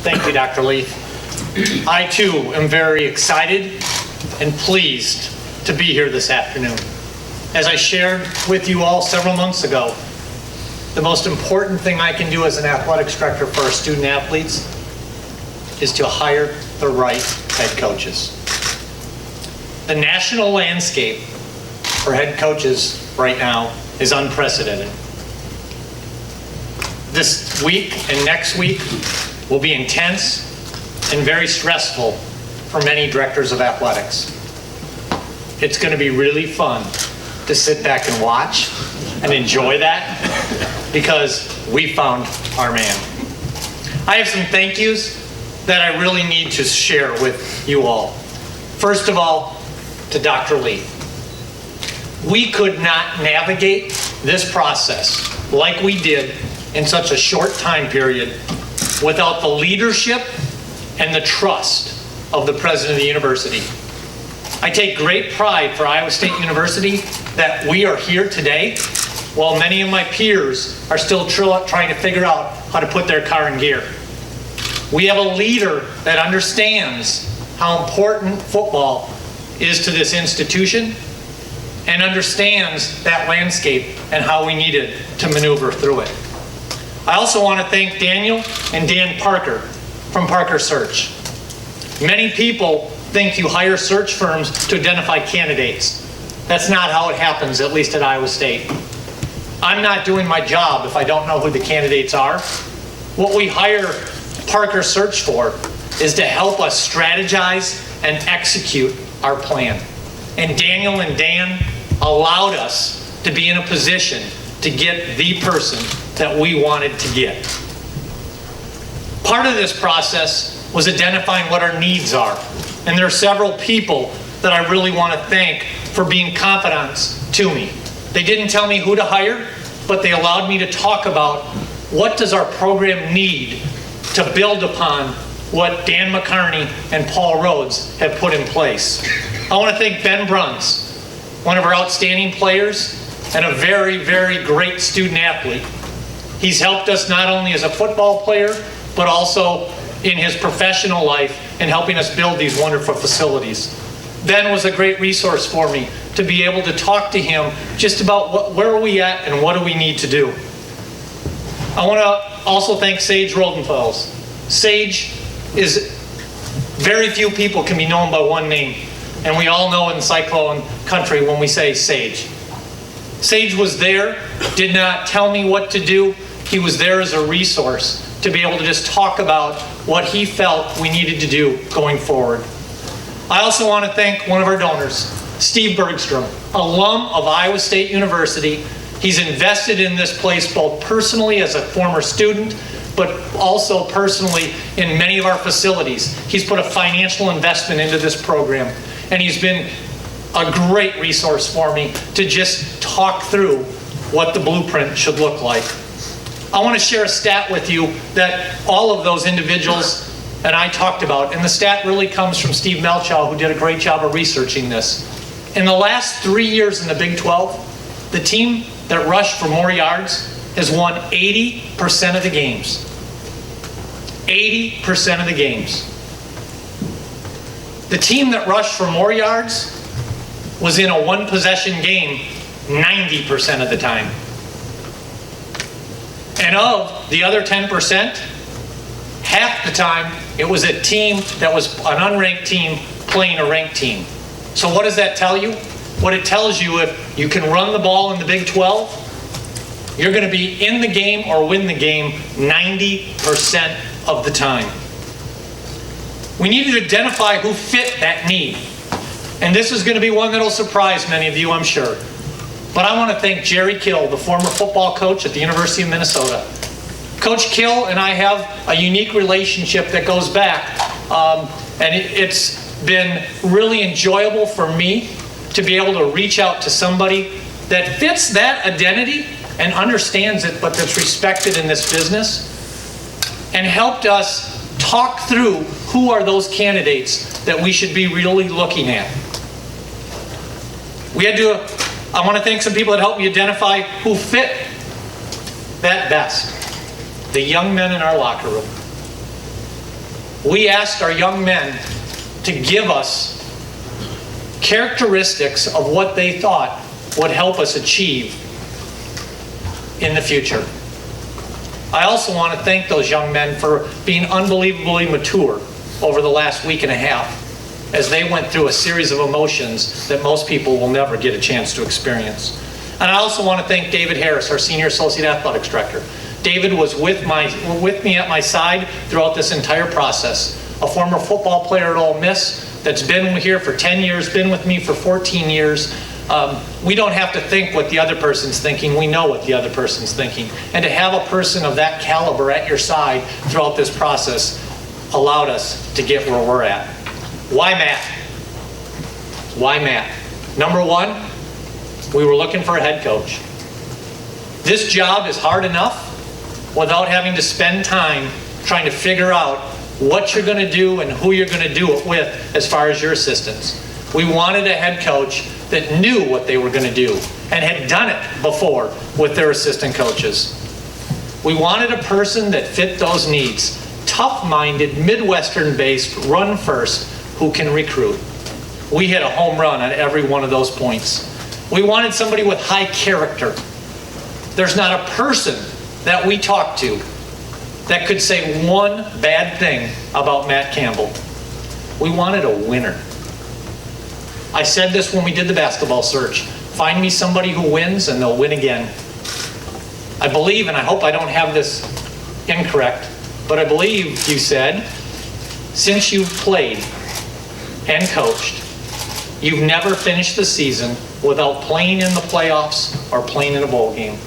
Thank you, Dr. Leith. I too am very excited and pleased to be here this afternoon. As I shared with you all several months ago, the most important thing I can do as an athletics director for our student athletes is to hire the right head coaches. The national landscape for head coaches right now is unprecedented. This week and next week will be intense and very stressful for many directors of athletics. It's going to be really fun to sit back and watch and enjoy that because we found our man. I have some thank yous that I really need to share with you all. First of all, to Dr. Lee. We could not navigate this process like we did in such a short time period without the leadership and the trust of the president of the university. I take great pride for Iowa State University that we are here today while many of my peers are still trying to figure out how to put their car in gear. We have a leader that understands how important football is to this institution and understands that landscape and how we needed to maneuver through it. I also want to thank Daniel and Dan Parker from Parker Search. Many people think you hire search firms to identify candidates. That's not how it happens, at least at Iowa State. I'm not doing my job if I don't know who the candidates are. What we hire Parker Search for is to help us strategize and execute our plan. And Daniel and Dan allowed us to be in a position to get the person that we wanted to get. Part of this process was identifying what our needs are. And there are several people that I really want to thank for being confidants to me. They didn't tell me who to hire, but they allowed me to talk about what does our program need to build upon what Dan McCarney and Paul Rhoads have put in place. I want to thank Ben Bruns, one of our outstanding players and a very, very great student athlete. He's helped us not only as a football player, but also in his professional life in helping us build these wonderful facilities. Ben was a great resource for me to be able to talk to him just about where are we at and what do we need to do. I want to also thank Sage Rodenfels. Sage is, very few people can be known by one name, and we all know in Cyclone country when we say Sage. Sage was there, did not tell me what to do. He was there as a resource to be able to just talk about what he felt we needed to do going forward. I also want to thank one of our donors, Steve Bergstrom, alum of Iowa State University. He's invested in this place both personally as a former student, but also personally in many of our facilities. He's put a financial investment into this program, and he's been a great resource for me to just talk through what the blueprint should look like. I want to share a stat with you that all of those individuals and I talked about, and the stat really comes from Steve Melchow, who did a great job of researching this. In the last 3 years in the Big 12, the team that rushed for more yards has won 80% of the games. 80% of the games. The team that rushed for more yards was in a one-possession game 90% of the time. And of the other 10%, half the time it was a team that was an unranked team playing a ranked team. So what does that tell you? What it tells you, if you can run the ball in the Big 12, you're going to be in the game or win the game 90% of the time. We need to identify who fit that need. And this is going to be one that will surprise many of you, I'm sure. But I want to thank Jerry Kill, the former football coach at the University of Minnesota. Coach Kill and I have a unique relationship that goes back, and it's been really enjoyable for me to be able to reach out to somebody that fits that identity and understands it, but that's respected in this business, and helped us talk through who are those candidates that we should be really looking at. I want to thank some people that helped me identify who fit that best. The young men in our locker room. we asked our young men to give us characteristics of what they thought would help us achieve in the future. I also want to thank those young men for being unbelievably mature over the last week and a half as they went through a series of emotions that most people will never get a chance to experience. And I also want to thank David Harris, our Senior Associate Athletics Director. David was with me at my side throughout this entire process. A former football player at Ole Miss that's been here for 10 years, been with me for 14 years. We don't have to think what the other person's thinking. We know what the other person's thinking. And to have a person of that caliber at your side throughout this process allowed us to get where we're at. Why Matt? Why Matt? Number one, we were looking for a head coach. This job is hard enough without having to spend time trying to figure out what you're going to do and who you're going to do it with as far as your assistants. We wanted a head coach that knew what they were going to do and had done it before with their assistant coaches. We wanted a person that fit those needs. Tough-minded, Midwestern-based, run-first, who can recruit. We hit a home run on every one of those points. We wanted somebody with high character. There's not a person that we talked to that could say one bad thing about Matt Campbell. We wanted a winner. I said this when we did the basketball search. Find me somebody who wins and they'll win again. I believe, and I hope I don't have this incorrect, but I believe you said, since you've played and coached, you've never finished the season without playing in the playoffs or playing in a bowl game.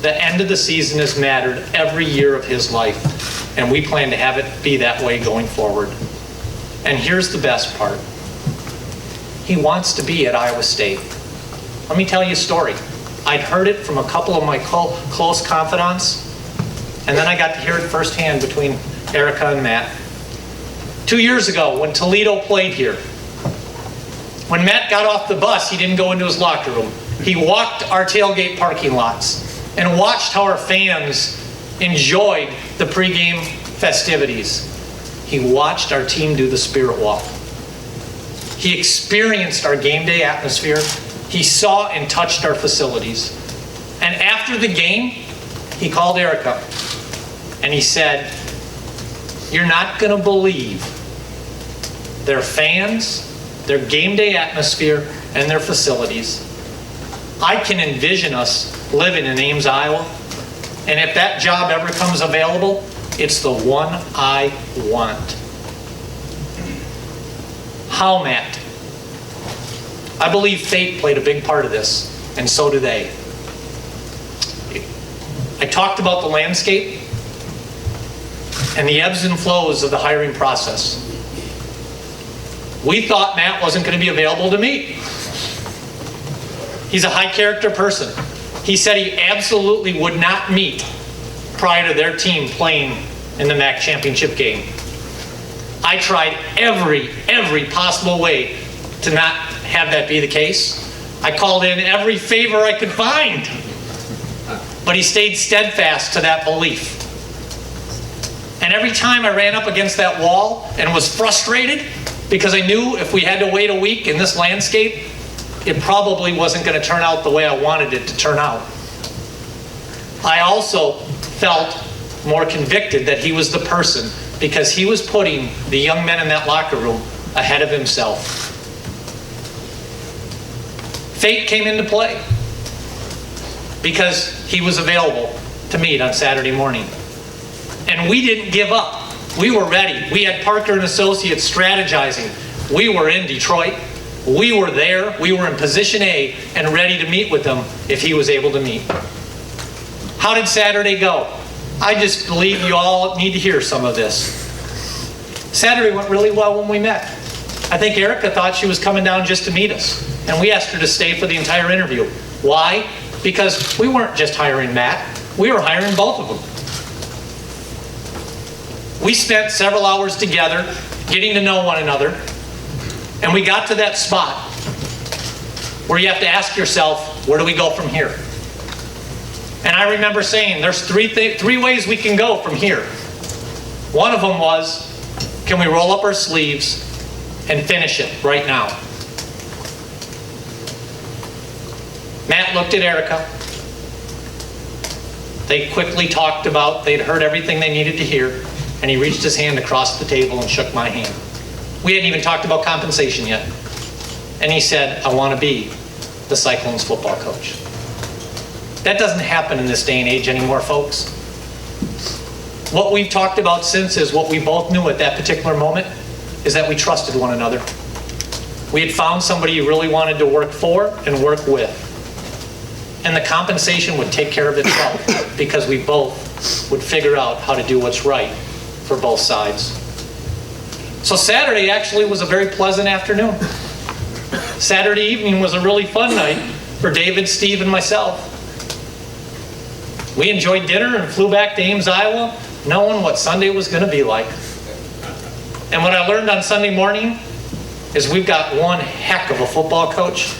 The end of the season has mattered every year of his life, and we plan to have it be that way going forward. And here's the best part. He wants to be at Iowa State. Let me tell you a story. I'd heard it from a couple of my close confidants, and then I got to hear it firsthand between Erica and Matt. 2 years ago, when Toledo played here, when Matt got off the bus, he didn't go into his locker room. He walked our tailgate parking lots and watched how our fans enjoyed the pregame festivities. He watched our team do the spirit walk. He experienced our game day atmosphere. He saw and touched our facilities. And after the game, he called Erica and he said, "You're not going to believe their fans, their game day atmosphere, and their facilities. I can envision us living in Ames, Iowa, and if that job ever comes available, it's the one I want." How, Matt? I believe fate played a big part of this, and so do they. I talked about the landscape and the ebbs and flows of the hiring process. We thought Matt wasn't going to be available to meet. He's a high character person. He said he absolutely would not meet prior to their team playing in the MAC championship game. I tried every possible way to not have that be the case. I called in every favor I could find, but he stayed steadfast to that belief. And every time I ran up against that wall and was frustrated because I knew if we had to wait a week in this landscape, it probably wasn't going to turn out the way I wanted it to turn out. I also felt more convicted that he was the person because he was putting the young men in that locker room ahead of himself. Fate came into play because he was available to meet on Saturday morning. And we didn't give up. We were ready. We had Parker and Associates strategizing. We were in Detroit. We were there. We were in position A and ready to meet with him if he was able to meet. How did Saturday go? I just believe you all need to hear some of this. Saturday went really well when we met. I think Erica thought she was coming down just to meet us, and we asked her to stay for the entire interview. Why? Because we weren't just hiring Matt. We were hiring both of them. We spent several hours together getting to know one another, and we got to that spot where you have to ask yourself, where do we go from here? And I remember saying, there's three ways we can go from here. One of them was, Can we roll up our sleeves and finish it right now? Matt looked at Erica. They quickly talked about, they'd heard everything they needed to hear, and he reached his hand across the table and shook my hand. We hadn't even talked about compensation yet. And he said, I want to be the Cyclones football coach. That doesn't happen in this day and age anymore, folks. What we've talked about since is what we both knew at that particular moment is that we trusted one another. We had found somebody you really wanted to work for and work with. And the compensation would take care of itself because we both would figure out how to do what's right for both sides. So Saturday actually was a very pleasant afternoon. Saturday evening was a really fun night for David, Steve, and myself. We enjoyed dinner and flew back to Ames, Iowa, knowing what Sunday was going to be like. And what I learned on Sunday morning is we've got one heck of a football coach,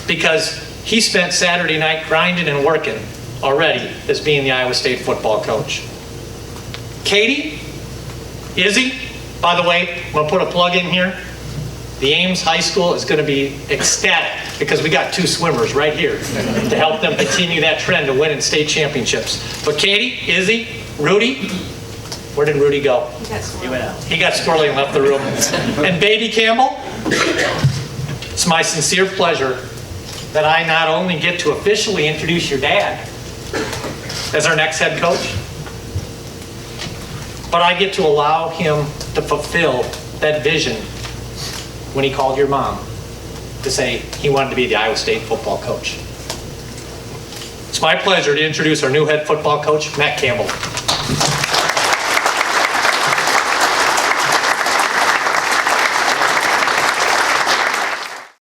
because he spent Saturday night grinding and working already as being the Iowa State football coach. Katie, Izzy, by the way, I'm going to put a plug in here. The Ames High School is going to be ecstatic because we got 2 swimmers right here to help them continue that trend of winning state championships. But Katie, Izzy, Rudy, where did Rudy go? He went out. He got squirrely and left the room. And Baby Campbell, it's my sincere pleasure that I not only get to officially introduce your dad as our next head coach, but I get to allow him to fulfill that vision when he called your mom to say he wanted to be the Iowa State football coach. It's my pleasure to introduce our new head football coach, Matt Campbell.